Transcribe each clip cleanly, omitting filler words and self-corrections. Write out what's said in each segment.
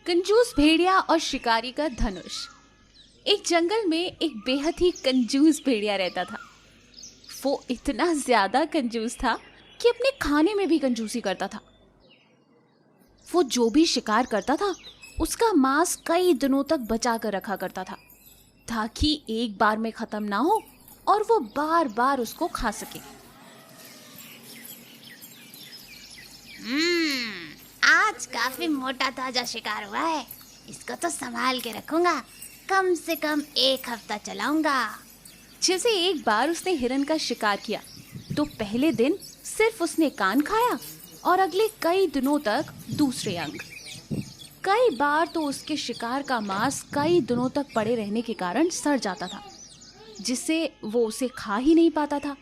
कंजूस भेड़िया और शिकारी का धनुष। एक जंगल में एक बेहद ही कंजूस भेड़िया रहता था। वो इतना ज्यादा कंजूस था कि अपने खाने में भी कंजूसी करता था। वो जो भी शिकार करता था उसका मांस कई दिनों तक बचा कर रखा करता था ताकि एक बार में खत्म ना हो और वो बार बार उसको खा सके। आज काफी मोटा ताजा शिकार हुआ है। इसको तो संभाल के रखूंगा, कम से कम 1 हफ्ता चलाऊंगा। जैसे एक बार उसने हिरन का शिकार किया तो पहले दिन सिर्फ उसने कान खाया और अगले कई दिनों तक दूसरे अंग। कई बार तो उसके शिकार का मांस कई दिनों तक पड़े रहने के कारण सड़ जाता था, जिससे वो उसे खा ही नहीं पाता था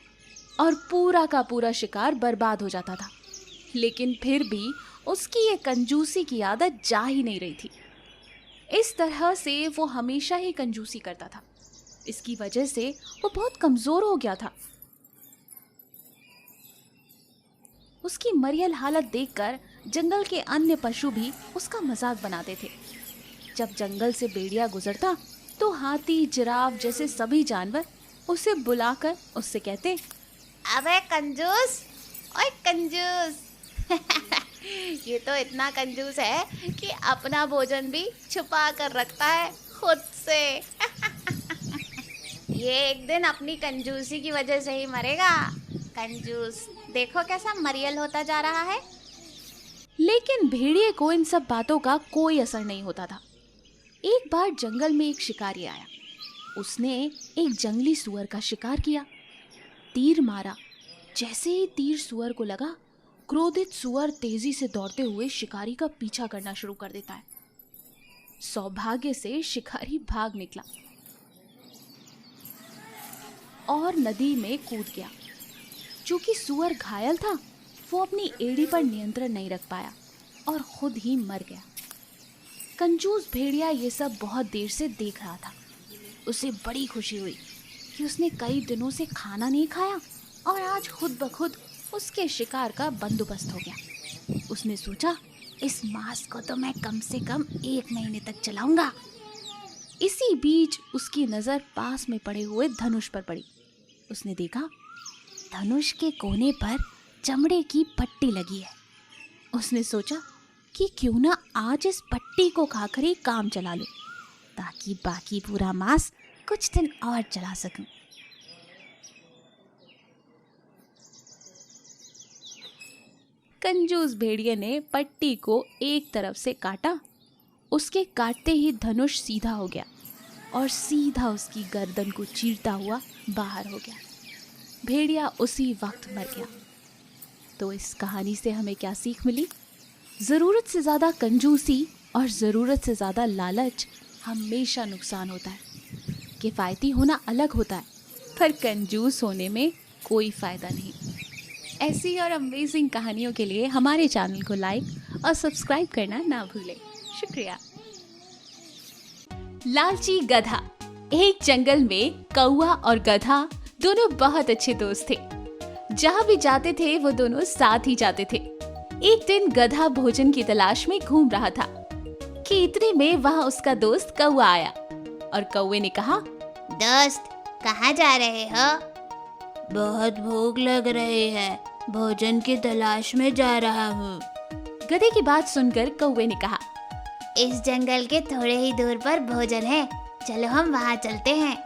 और पूरा का पूरा शिकार बर्बाद हो जाता था। लेकिन फिर भी उसकी ये कंजूसी की आदत जा ही नहीं रही थी। इस तरह से वो हमेशा ही कंजूसी करता था। इसकी वजह से वो बहुत कमजोर हो गया था। उसकी मरियल हालत देखकर जंगल के अन्य पशु भी उसका मजाक बनाते थे। जब जंगल से भेड़िया गुजरता तो हाथी, जिराफ जैसे सभी जानवर उसे बुलाकर उससे कहते, अबे कंजूस, ओए कंजूस। ये तो इतना कंजूस है कि अपना भोजन भी छुपा कर रखता है खुद से। ये एक दिन अपनी कंजूसी की वजह से ही मरेगा। कंजूस, देखो कैसा मरियल होता जा रहा है। लेकिन भेड़िए को इन सब बातों का कोई असर नहीं होता था। एक बार जंगल में एक शिकारी आया। उसने एक जंगली सुअर का शिकार किया, तीर मारा। जैसे ही तीर सुअर को लगा, क्रोधित सुअर तेजी से दौड़ते हुए शिकारी का पीछा करना शुरू कर देता है। सौभाग्य से शिकारी भाग निकला और नदी में कूद गया। चूंकि सुअर घायल था, वो अपनी एड़ी पर नियंत्रण नहीं रख पाया और खुद ही मर गया। कंजूस भेड़िया ये सब बहुत देर से देख रहा था। उसे बड़ी खुशी हुई कि उसने कई दिनों से खाना नहीं खाया और आज खुद ब खुद उसके शिकार का बंदोबस्त हो गया। उसने सोचा, इस मांस को तो मैं कम से कम 1 महीने तक चलाऊंगा। इसी बीच उसकी नजर पास में पड़े हुए धनुष पर पड़ी। उसने देखा, धनुष के कोने पर चमड़े की पट्टी लगी है। उसने सोचा कि क्यों ना आज इस पट्टी को खाकर ही काम चला लूं, ताकि बाकी पूरा मांस कुछ दिन और चला सकूं। कंजूस भेड़िए ने पट्टी को एक तरफ से काटा। उसके काटते ही धनुष सीधा हो गया और सीधा उसकी गर्दन को चीरता हुआ बाहर हो गया। भेड़िया उसी वक्त मर गया। तो इस कहानी से हमें क्या सीख मिली? ज़रूरत से ज़्यादा कंजूसी और ज़रूरत से ज़्यादा लालच हमेशा नुकसान होता है। किफ़ायती होना अलग होता है, पर कंजूस होने में कोई फ़ायदा नहीं। ऐसी और अमेजिंग कहानियों के लिए हमारे चैनल को लाइक और सब्सक्राइब करना ना भूलें। शुक्रिया। लालची गधा। एक जंगल में कौवा और गधा दोनों बहुत अच्छे दोस्त थे। जहाँ भी जाते थे वो दोनों साथ ही जाते थे। एक दिन गधा भोजन की तलाश में घूम रहा था कि इतने में वहाँ उसका दोस्त कौवा आया और कौवे ने कहा, दोस्त, कहाँ जा रहे हो? बहुत भूख लग रही है, भोजन की तलाश में जा रहा हूँ। गधे की बात सुनकर कौवे ने कहा, इस जंगल के थोड़े ही दूर पर भोजन है, चलो हम वहाँ चलते हैं।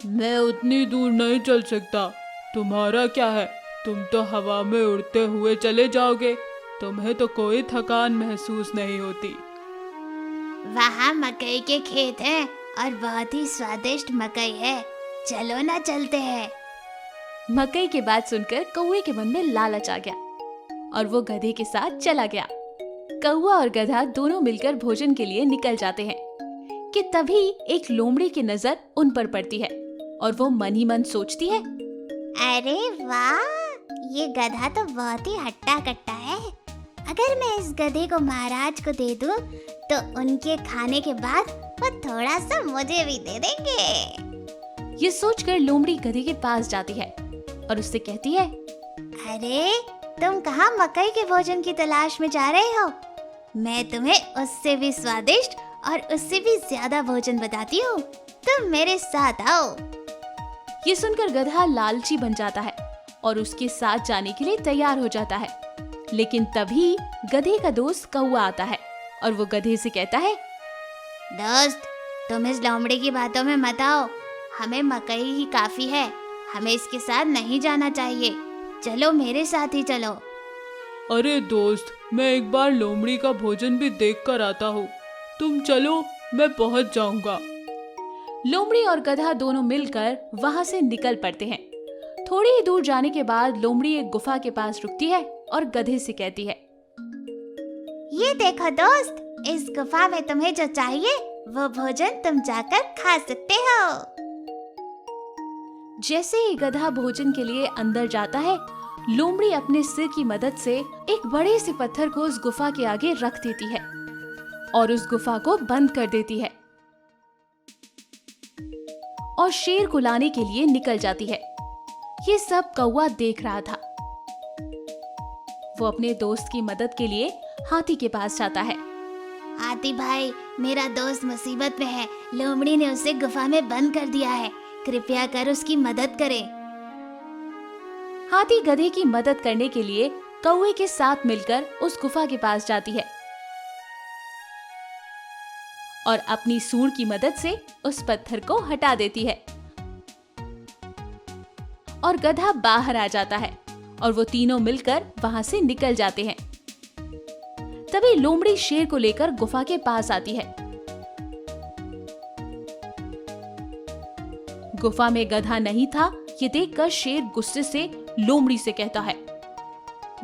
मैं उतनी दूर नहीं चल सकता। तुम्हारा क्या है, तुम तो हवा में उड़ते हुए चले जाओगे, तुम्हें तो कोई थकान महसूस नहीं होती। वहाँ मकई के खेत हैं और बहुत ही स्वादिष्ट मकई है, चलो ना चलते हैं। मकई की बात सुनकर कौवे के मन में लालच आ गया और वो गधे के साथ चला गया। कौवा और गधा दोनों मिलकर भोजन के लिए निकल जाते हैं कि तभी एक लोमड़ी की नजर उन पर पड़ती है और वो मन ही मन सोचती है, अरे वाह, ये गधा तो बहुत ही हट्टा कट्टा है। अगर मैं इस गधे को महाराज को दे दूं, तो उनके खाने के बाद वो थोड़ा सा मुझे भी दे देंगे। ये सोचकर लोमड़ी गधे के पास जाती है और उससे कहती है, अरे तुम कहाँ मकई के भोजन की तलाश में जा रहे हो? मैं तुम्हें उससे भी स्वादिष्ट और उससे भी ज्यादा भोजन बताती हूँ। तुम मेरे साथ आओ। ये सुनकर गधा लालची बन जाता है और उसके साथ जाने के लिए तैयार हो जाता है। लेकिन तभी गधे का दोस्त कौवा आता है और वो गधे से कहता है, दोस्त, तुम इस लोमड़ी की बातों में मत आओ। हमें मकई ही काफी है, हमें इसके साथ नहीं जाना चाहिए। चलो मेरे साथ ही चलो। अरे दोस्त, मैं एक बार लोमड़ी का भोजन भी देख कर आता हूँ। तुम चलो, मैं पहुँच जाऊंगा। लोमड़ी और गधा दोनों मिलकर वहां से निकल पड़ते हैं। थोड़ी ही दूर जाने के बाद लोमड़ी एक गुफा के पास रुकती है और गधे से कहती है, ये देखो दोस्त, इस गुफा में तुम्हें जो चाहिए वो भोजन तुम जाकर खा सकते हो। जैसे ही गधा भोजन के लिए अंदर जाता है, लोमड़ी अपने सिर की मदद से एक बड़े से पत्थर को उस गुफा के आगे रख देती है और उस गुफा को बंद कर देती है और शेर को लाने के लिए निकल जाती है। ये सब कौवा देख रहा था। वो अपने दोस्त की मदद के लिए हाथी के पास जाता है। हाथी भाई, मेरा दोस्त मुसीबत में है। लोमड़ी ने उसे गुफा में बंद कर दिया है, कृपया कर उसकी मदद करें। हाथी गधे की मदद करने के लिए कौवे के साथ मिलकर उस गुफा के पास जाती है और अपनी सूंड की मदद से उस पत्थर को हटा देती है और गधा बाहर आ जाता है और वो तीनों मिलकर वहां से निकल जाते हैं। तभी लोमड़ी शेर को लेकर गुफा के पास आती है। गुफा में गधा नहीं था। ये देखकर शेर गुस्से से लोमड़ी से कहता है,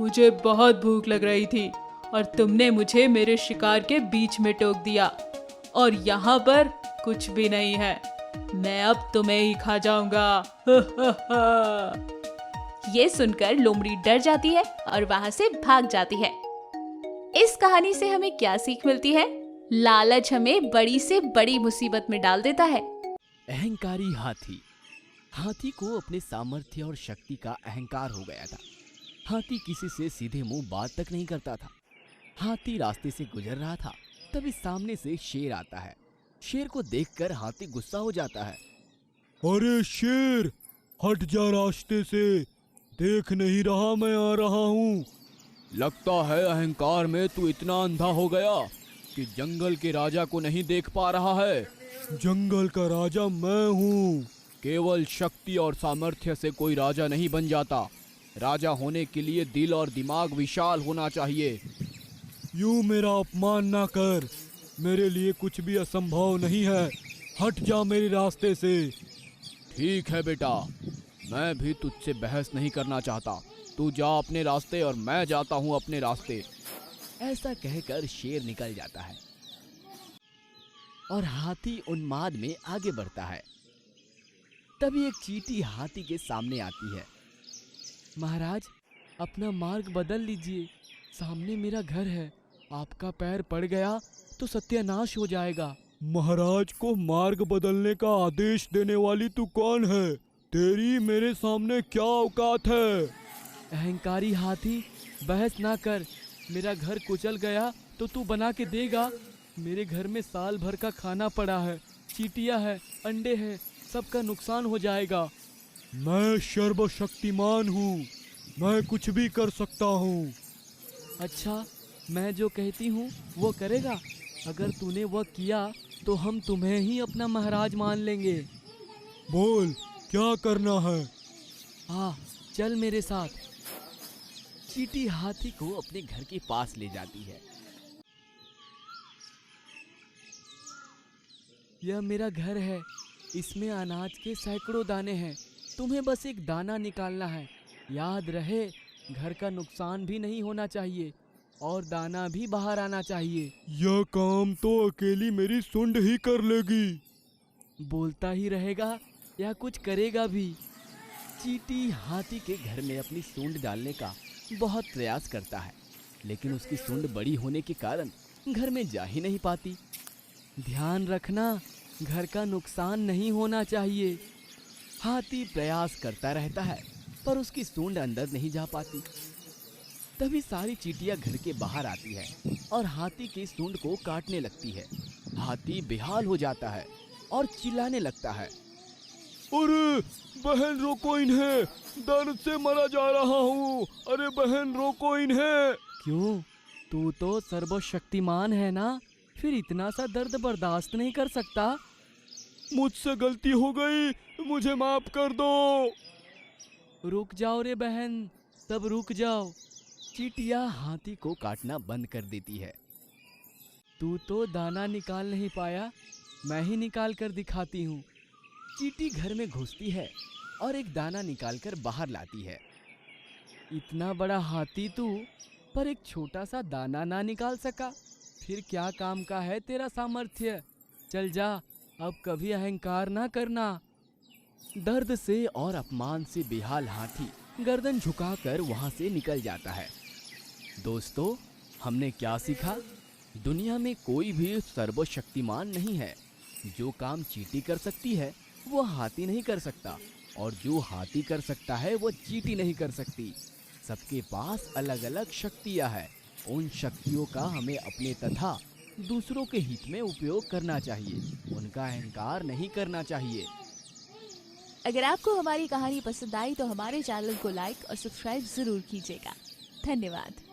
मुझे बहुत भूख लग रही थी और तुमने मुझे मेरे शिकार के बीच में टोक दिया और यहाँ पर कुछ भी नहीं है। मैं अब तुम्हें ही खा जाऊंगा। ये सुनकर लोमड़ी डर जाती है और वहां से भाग जाती है। इस कहानी से हमें क्या सीख मिलती है? लालच हमें बड़ी से बड़ी मुसीबत में डाल देता है। अहंकारी हाथी। हाथी को अपने सामर्थ्य और शक्ति का अहंकार हो गया था। हाथी किसी से सीधे मुंह बात तक नहीं करता था। हाथी रास्ते से गुजर रहा था, तभी सामने से शेर आता है। शेर को देखकर हाथी गुस्सा हो जाता है। अरे शेर, हट जा रास्ते से, देख नहीं रहा मैं आ रहा हूँ। लगता है अहंकार में तू इतना अंधा हो गया कि जंगल के राजा को नहीं देख पा रहा है। जंगल का राजा मैं हूँ। केवल शक्ति और सामर्थ्य से कोई राजा नहीं बन जाता। राजा होने के लिए दिल और दिमाग विशाल होना चाहिए। यूं मेरा अपमान ना कर, मेरे लिए कुछ भी असंभव नहीं है। हट जा मेरे रास्ते से। ठीक है बेटा, मैं भी तुझसे बहस नहीं करना चाहता। तू जा अपने रास्ते और मैं जाता हूँ अपने रास्ते। ऐसा कहकर शेर निकल जाता है और हाथी उन्माद में आगे बढ़ता है। तभी एक चींटी हाथी के सामने आती है। महाराज, अपना मार्ग बदल लीजिए, सामने मेरा घर है। आपका पैर पड़ गया तो सत्यानाश हो जाएगा। महाराज को मार्ग बदलने का आदेश देने वाली तू कौन है? तेरी मेरे सामने क्या औकात है? अहंकारी हाथी, बहस ना कर। मेरा घर कुचल गया तो तू बना के देगा। मेरे घर में साल भर का खाना पड़ा है, चींटियां है, अंडे हैं, सबका नुकसान हो जाएगा। मैं सर्वशक्तिमान हूँ, मैं कुछ भी कर सकता हूँ। अच्छा, मैं जो कहती हूँ वो करेगा? अगर तूने वो किया तो हम तुम्हें ही अपना महाराज मान लेंगे। बोल, क्या करना है? हाँ, चल मेरे साथ। चींटी हाथी को अपने घर के पास ले जाती है। यह मेरा घर है, इसमें अनाज के सैकड़ों दाने हैं। तुम्हें बस एक दाना निकालना है। याद रहे, घर का नुकसान भी नहीं होना चाहिए और दाना भी बाहर आना चाहिए। यह काम तो अकेली मेरी सूंड ही कर लेगी। बोलता ही रहेगा या कुछ करेगा भी। चींटी हाथी के घर में अपनी सूंड डालने का बहुत प्रयास करता है, लेकिन उसकी सूंड बड़ी होने के कारण घर में जा ही नहीं पाती। ध्यान रखना, घर का नुकसान नहीं होना चाहिए। हाथी प्रयास करता रहता है पर उसकी सूंड अंदर नहीं जा पाती। तभी सारी चींटियां घर के बाहर आती है और हाथी के सूंड को काटने लगती है। हाथी बेहाल हो जाता है और चिल्लाने लगता है। अरे बहन रोको इन्हें, दर्द से मरा जा रहा हूँ। अरे बहन रोको इन्हें। क्यों? तू तो सर्वशक्तिमान है ना, फिर इतना सा दर्द बर्दाश्त नहीं कर सकता? मुझसे गलती हो गई, मुझे माफ कर दो। रुक जाओ रे बहन, सब रुक जाओ। चींटियां हाथी को काटना बंद कर देती है। तू तो दाना निकाल नहीं पाया, मैं ही निकाल कर दिखाती हूँ। चींटी घर में घुसती है और एक दाना निकालकर बाहर लाती है। इतना बड़ा हाथी तू, पर एक छोटा सा दाना ना निकाल सका? फिर क्या काम का है तेरा सामर्थ्य? चल जा, अब कभी अहंकार ना करना। दर्द से और अपमान से बेहाल हाथी गर्दन झुकाकर वहां से निकल जाता है। दोस्तों, हमने क्या सीखा? दुनिया में कोई भी सर्वशक्तिमान नहीं है। जो काम चींटी कर सकती है वो हाथी नहीं कर सकता, और जो हाथी कर सकता है वो चींटी नहीं कर सकती। सबके पास अलग अलग शक्तियां हैं। उन शक्तियों का हमें अपने तथा दूसरों के हित में उपयोग करना चाहिए, उनका अहंकार नहीं करना चाहिए। अगर आपको हमारी कहानी पसंद आई तो हमारे चैनल को लाइक और सब्सक्राइब जरूर कीजिएगा। धन्यवाद।